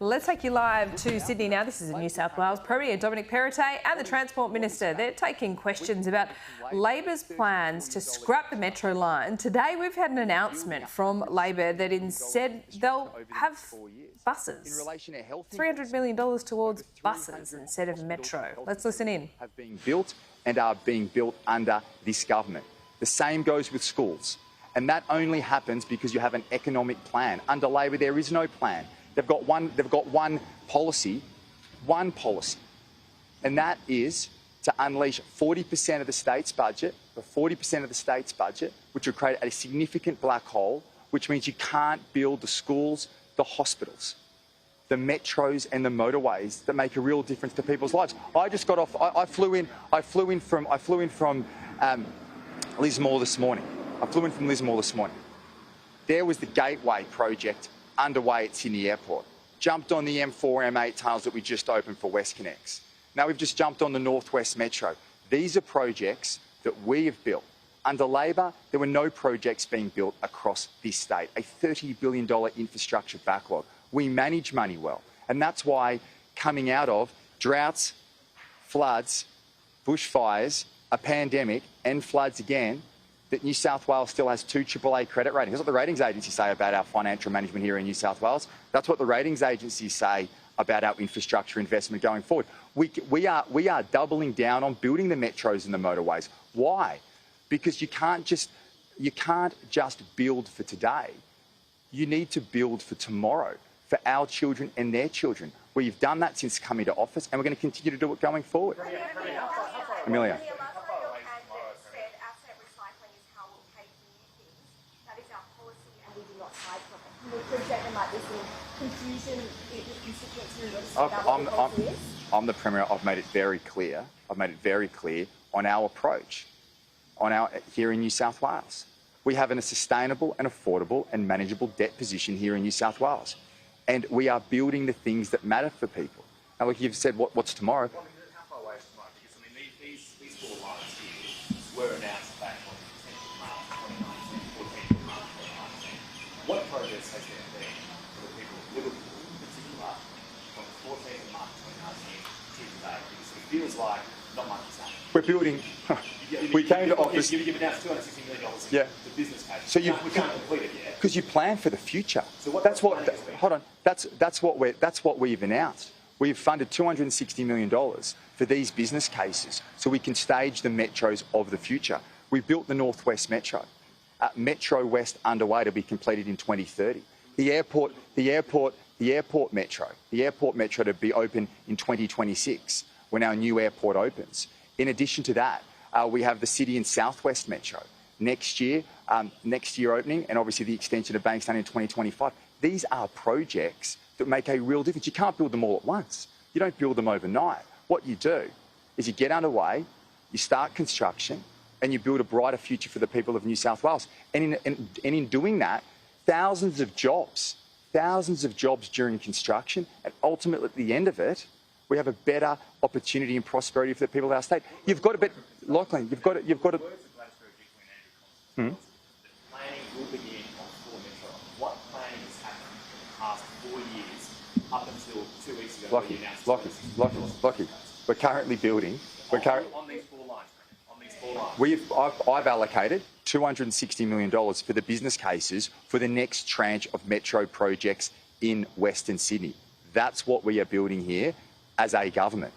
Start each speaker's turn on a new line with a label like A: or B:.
A: Let's take you live to Sydney now. This is in New South Wales. Premier Dominic Perrottet and the Transport Minister, they're taking questions about Labor's plans to scrap the Metro line. Today we've had an announcement from Labor that instead they'll have buses. $300 million towards buses instead of Metro. Let's listen in.
B: Have been built and are being built under this government. The same goes with schools. And that only happens because you have an economic plan. Under Labor there is no plan. They've got one policy, and that is to unleash 40% of the state's budget, which will create a significant black hole, which means you can't build the schools, the hospitals, the metros and the motorways that make a real difference to people's lives. I just got off. I flew in from Lismore this morning. There was the Gateway project underway at Sydney Airport. Jumped on the M4, M8 tunnels that we just opened for WestConnex. Now we've just jumped on the Northwest Metro. These are projects that we have built. Under Labor, there were no projects being built across this state, a $30 billion infrastructure backlog. We manage money well, and that's why coming out of droughts, floods, bushfires, a pandemic and floods again, that New South Wales still has 2 AAA credit ratings. That's what the ratings agencies say about our financial management here in New South Wales. That's what the ratings agencies say about our infrastructure investment going forward. We are doubling down on building the metros and the motorways. Why? Because you can't just build for today. You need to build for tomorrow, for our children and their children. We've done that since coming to office, and we're going to continue to do it going forward. Amelia. I'm the Premier. I've made it very clear. On our approach, here in New South Wales. We have a sustainable and affordable and manageable debt position here in New South Wales, and we are building the things that matter for people. Now, look, you've said what's tomorrow.
C: Well, how far away is tomorrow? Because these 4 lines here were announced back on 10th of March 2019, 14th of March 2019. What progress has there been for the people of Liverpool, in particular, from the 14th of March 2019 to today? Because it feels like not much has happened.
B: We're building. We came to office.
C: You've announced $260 million the business case.
B: So
C: we can't complete it yet.
B: Because you plan for the future.
C: So what
B: hold on. That's what we've announced. We've funded $260 million for these business cases so we can stage the metros of the future. We built the Northwest Metro. Metro West underway to be completed in 2030. The airport metro to be open in 2026 when our new airport opens. In addition to that, we have the City and Southwest Metro next year opening, and obviously the extension of Bankstown in 2025. These are projects that make a real difference. You can't build them all at once. You don't build them overnight. What you do is you get underway, you start construction, and you build a brighter future for the people of New South Wales. And in doing that, thousands of jobs during construction, and ultimately at the end of it, we have a better opportunity and prosperity for the people of our state. You've got to bet, Lachlan, you've got to.
C: The planning will begin on 4 Metro. What planning has happened in the past 4 years up until 2 weeks ago?
B: Lucky. We're currently building.
C: On these 4 lines.
B: I've allocated $260 million for the business cases for the next tranche of metro projects in Western Sydney. That's what we are building here as a government.